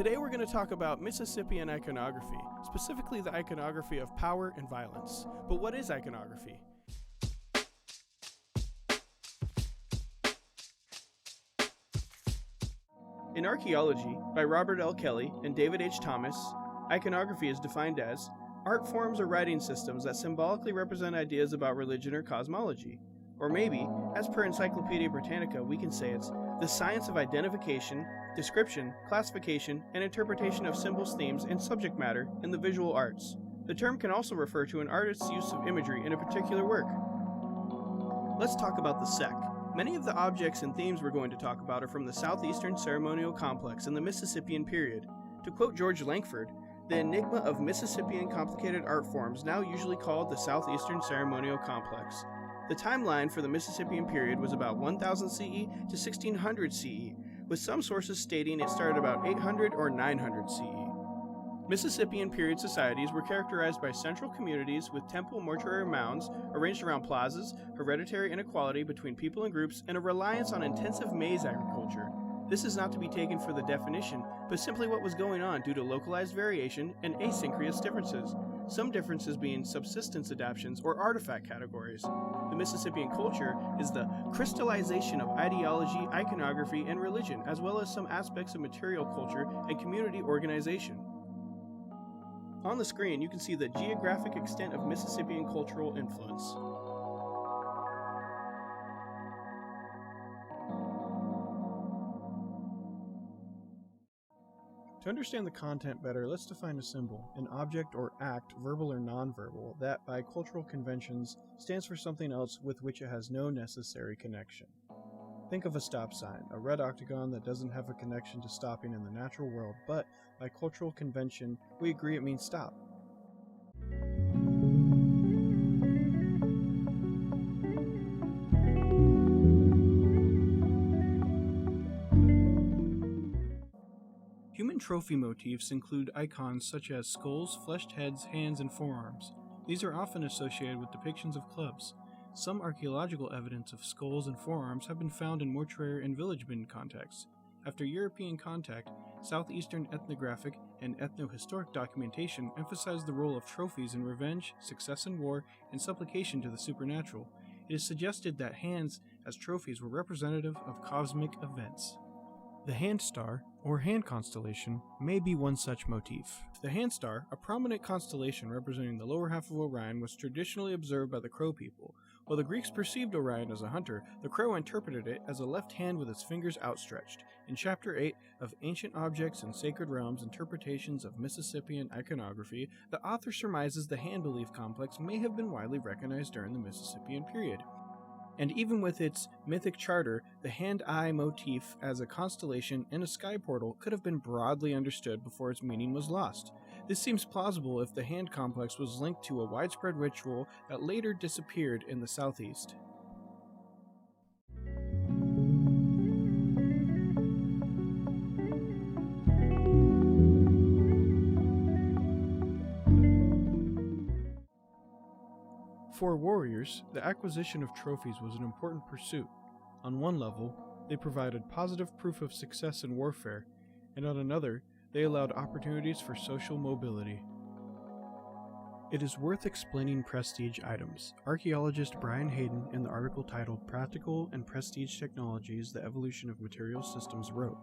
Today we're going to talk about Mississippian iconography, specifically the iconography of power and violence. But what is iconography? In archaeology, by Robert L. Kelly and David H. Thomas, iconography is defined as art forms or writing systems that symbolically represent ideas about religion or cosmology. Or maybe, as per Encyclopedia Britannica, we can say it's the science of identification, description, classification, and interpretation of symbols, themes, and subject matter in the visual arts. The term can also refer to an artist's use of imagery in a particular work. Let's talk about the SEC. Many of the objects and themes we're going to talk about are from the Southeastern Ceremonial Complex in the Mississippian period. To quote George Langford, the enigma of Mississippian complicated art forms, now usually called the Southeastern Ceremonial Complex. The timeline for the Mississippian period was about 1000 CE to 1600 CE, with some sources stating it started about 800 or 900 CE. Mississippian period societies were characterized by central communities with temple mortuary mounds arranged around plazas, hereditary inequality between people and groups, and a reliance on intensive maize agriculture. This is not to be taken for the definition, but simply what was going on due to localized variation and asynchronous differences, some differences being subsistence adaptations or artifact categories. The Mississippian culture is the crystallization of ideology, iconography, and religion, as well as some aspects of material culture and community organization. On the screen, you can see the geographic extent of Mississippian cultural influence. To understand the content better, let's define a symbol, an object or act, verbal or nonverbal, that, by cultural conventions, stands for something else with which it has no necessary connection. Think of a stop sign, a red octagon that doesn't have a connection to stopping in the natural world, but, by cultural convention, we agree it means stop. Human trophy motifs include icons such as skulls, fleshed heads, hands, and forearms. These are often associated with depictions of clubs. Some archaeological evidence of skulls and forearms have been found in mortuary and village bin contexts. After European contact, Southeastern ethnographic and ethnohistoric documentation emphasized the role of trophies in revenge, success in war, and supplication to the supernatural. It is suggested that hands as trophies were representative of cosmic events. The hand star, or hand constellation, may be one such motif. The hand star, a prominent constellation representing the lower half of Orion, was traditionally observed by the Crow people. While the Greeks perceived Orion as a hunter, the Crow interpreted it as a left hand with its fingers outstretched. In Chapter 8 of Ancient Objects and Sacred Realms, Interpretations of Mississippian Iconography, the author surmises the hand belief complex may have been widely recognized during the Mississippian period. And even with its mythic charter, the hand-eye motif as a constellation and a sky portal could have been broadly understood before its meaning was lost. This seems plausible if the hand complex was linked to a widespread ritual that later disappeared in the southeast. For warriors, the acquisition of trophies was an important pursuit. On one level, they provided positive proof of success in warfare, and on another, they allowed opportunities for social mobility. It is worth explaining prestige items. Archaeologist Brian Hayden, in the article titled Practical and Prestige Technologies: The Evolution of Material Systems, wrote,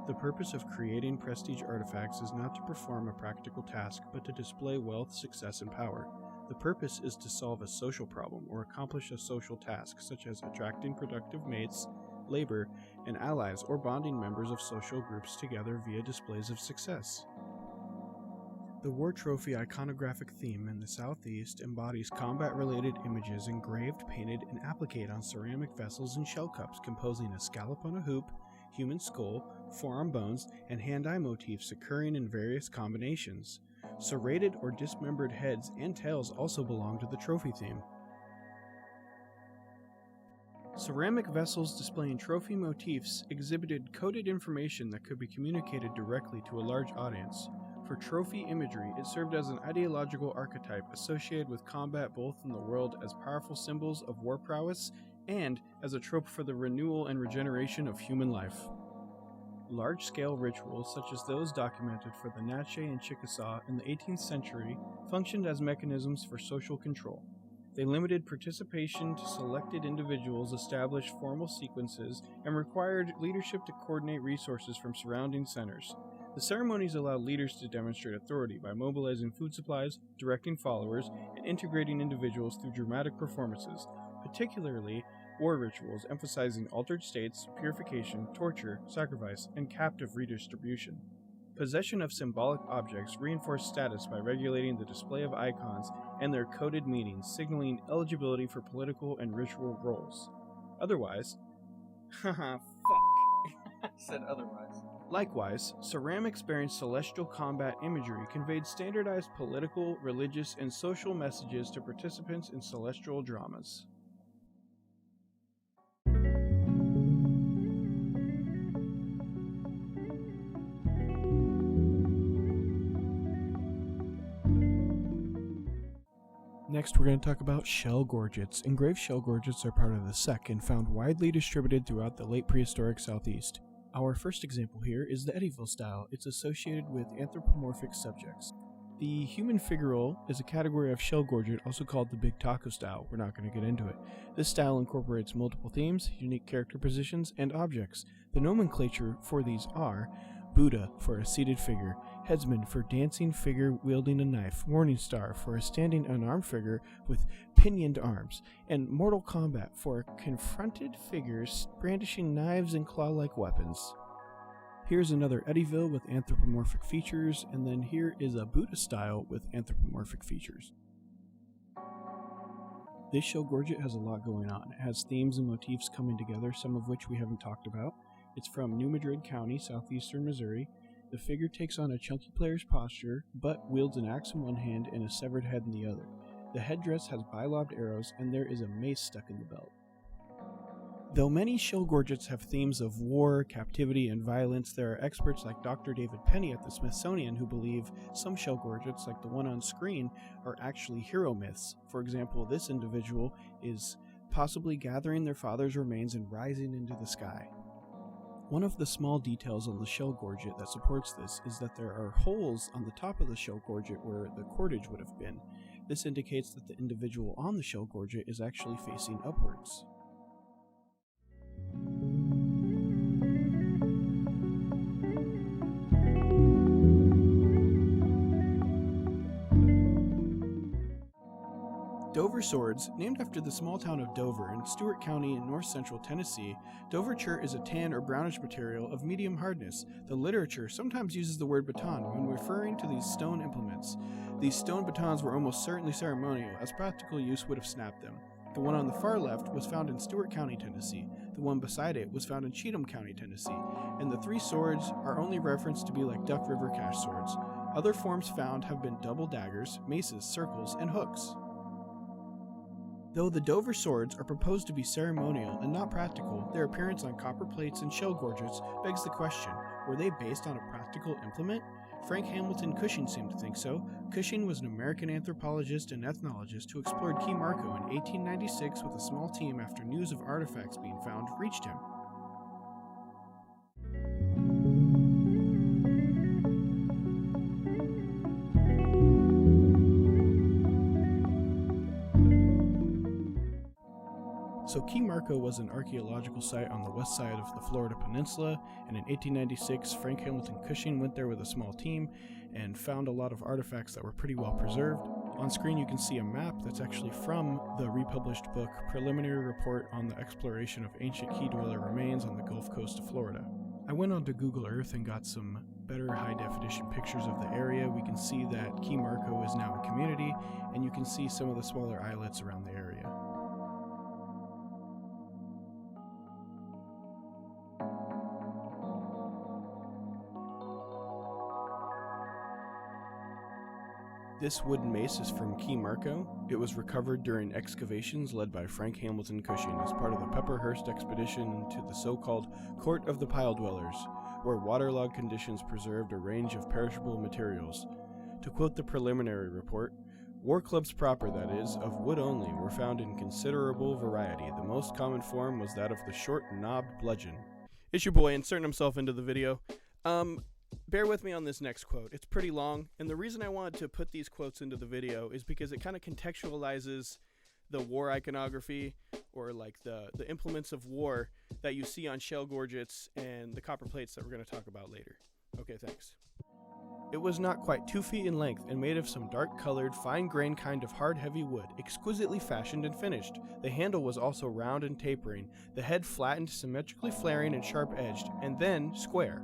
"The purpose of creating prestige artifacts is not to perform a practical task, but to display wealth, success, and power. The purpose is to solve a social problem or accomplish a social task, such as attracting productive mates, labor, and allies, or bonding members of social groups together via displays of success." The war trophy iconographic theme in the Southeast embodies combat-related images engraved, painted, and appliqued on ceramic vessels and shell cups, composing a scallop on a hoop, human skull, forearm bones, and hand-eye motifs occurring in various combinations. Serrated or dismembered heads and tails also belong to the trophy theme. Ceramic vessels displaying trophy motifs exhibited coded information that could be communicated directly to a large audience. For trophy imagery, it served as an ideological archetype associated with combat both in the world as powerful symbols of war prowess and as a trope for the renewal and regeneration of human life. Large-scale rituals, such as those documented for the Natchez and Chickasaw in the 18th century, functioned as mechanisms for social control. They limited participation to selected individuals, established formal sequences, and required leadership to coordinate resources from surrounding centers. The ceremonies allowed leaders to demonstrate authority by mobilizing food supplies, directing followers, and integrating individuals through dramatic performances, particularly war rituals emphasizing altered states, purification, torture, sacrifice, and captive redistribution. Possession of symbolic objects reinforced status by regulating the display of icons and their coded meanings, signaling eligibility for political and ritual roles. Otherwise, haha, fuck. Said otherwise. Likewise, ceramics-bearing celestial combat imagery conveyed standardized political, religious, and social messages to participants in celestial dramas. Next, we're going to talk about shell gorgets. Engraved shell gorgets are part of the SEC and found widely distributed throughout the late prehistoric Southeast. Our first example here is the Eddyville style. It's associated with anthropomorphic subjects. The human figural is a category of shell gorget, also called the Big Taco style. We're not going to get into it. This style incorporates multiple themes, unique character positions, and objects. The nomenclature for these are Buddha for a seated figure, headsman for dancing figure wielding a knife, morning star for a standing unarmed figure with pinioned arms, and Mortal Kombat for confronted figures brandishing knives and claw-like weapons. Here's another Eddyville with anthropomorphic features, and then here is a Buddha style with anthropomorphic features. This shell gorget has a lot going on. It has themes and motifs coming together, some of which we haven't talked about. It's from New Madrid County, southeastern Missouri. The figure takes on a chunky player's posture, but wields an axe in one hand and a severed head in the other. The headdress has bilobed arrows, and there is a mace stuck in the belt. Though many shell gorgets have themes of war, captivity, and violence, there are experts like Dr. David Penny at the Smithsonian who believe some shell gorgets, like the one on screen, are actually hero myths. For example, this individual is possibly gathering their father's remains and rising into the sky. One of the small details on the shell gorget that supports this is that there are holes on the top of the shell gorget where the cordage would have been. This indicates that the individual on the shell gorget is actually facing upwards. Dover swords, named after the small town of Dover in Stewart County in north-central Tennessee. Doverture is a tan or brownish material of medium hardness. The literature sometimes uses the word baton when referring to these stone implements. These stone batons were almost certainly ceremonial, as practical use would have snapped them. The one on the far left was found in Stewart County, Tennessee. The one beside it was found in Cheatham County, Tennessee. And the three swords are only referenced to be like Duck River cash swords. Other forms found have been double daggers, maces, circles, and hooks. Though the Dover swords are proposed to be ceremonial and not practical, their appearance on copper plates and shell gorgets begs the question, were they based on a practical implement? Frank Hamilton Cushing seemed to think so. Cushing was an American anthropologist and ethnologist who explored Key Marco in 1896 with a small team after news of artifacts being found reached him. So Key Marco was an archaeological site on the west side of the Florida Peninsula, and in 1896 Frank Hamilton Cushing went there with a small team and found a lot of artifacts that were pretty well preserved. On screen you can see a map that's actually from the republished book Preliminary Report on the Exploration of Ancient Key Dweller Remains on the Gulf Coast of Florida. I went onto Google Earth and got some better high-definition pictures of the area. We can see that Key Marco is now a community, and you can see some of the smaller islets around the area. This wooden mace is from Key Marco. It was recovered during excavations led by Frank Hamilton Cushing as part of the Pepperhurst expedition to the so-called Court of the Pile Dwellers, where waterlogged conditions preserved a range of perishable materials. To quote the preliminary report, war clubs proper, that is, of wood only, were found in considerable variety. The most common form was that of the short knobbed bludgeon. It's your boy inserting himself into the video. Bear with me on this next quote. It's pretty long, and the reason I wanted to put these quotes into the video is because it kind of contextualizes the war iconography, or like the implements of war that you see on shell gorgets and the copper plates that we're going to talk about later. Okay, thanks. It was not quite 2 feet in length and made of some dark-colored, fine-grained kind of hard, heavy wood, exquisitely fashioned and finished. The handle was also round and tapering, the head flattened, symmetrically flaring and sharp-edged, and then square,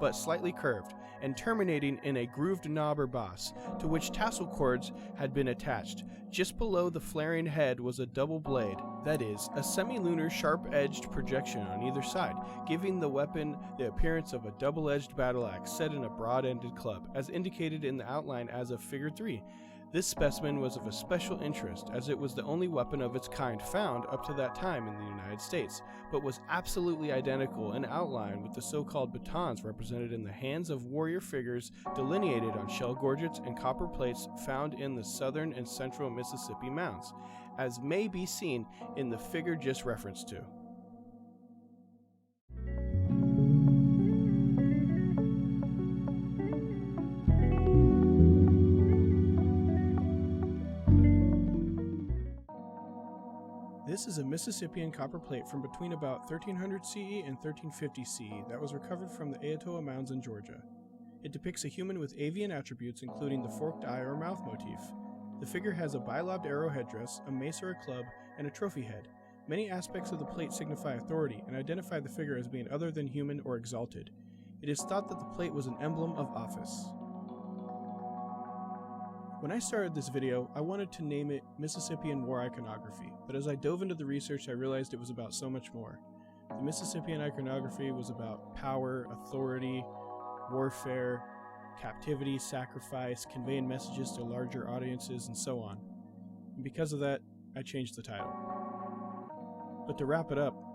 but slightly curved, and terminating in a grooved knob or boss, to which tassel cords had been attached. Just below the flaring head was a double blade, that is, a semi-lunar sharp-edged projection on either side, giving the weapon the appearance of a double-edged battle axe set in a broad-ended club, as indicated in the outline as of Figure 3. This specimen was of a special interest, as it was the only weapon of its kind found up to that time in the United States, but was absolutely identical in outline with the so-called batons represented in the hands of warrior figures delineated on shell gorgets and copper plates found in the southern and central Mississippi mounds, as may be seen in the figure just referenced to. This is a Mississippian copper plate from between about 1300 CE and 1350 CE that was recovered from the Etowah Mounds in Georgia. It depicts a human with avian attributes including the forked eye or mouth motif. The figure has a bilobed arrow headdress, a mace or a club, and a trophy head. Many aspects of the plate signify authority and identify the figure as being other than human or exalted. It is thought that the plate was an emblem of office. When I started this video, I wanted to name it Mississippian War Iconography, but as I dove into the research, I realized it was about so much more. The Mississippian iconography was about power, authority, warfare, captivity, sacrifice, conveying messages to larger audiences, and so on. And because of that, I changed the title. But to wrap it up,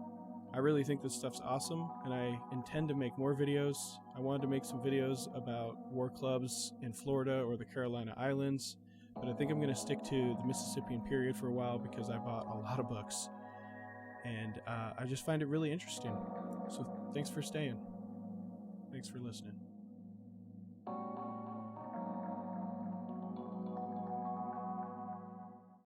I really think this stuff's awesome, and I intend to make more videos. I wanted to make some videos about war clubs in Florida or the Carolina Islands, but I think I'm going to stick to the Mississippian period for a while because I bought a lot of books, and I just find it really interesting. So thanks for staying. Thanks for listening.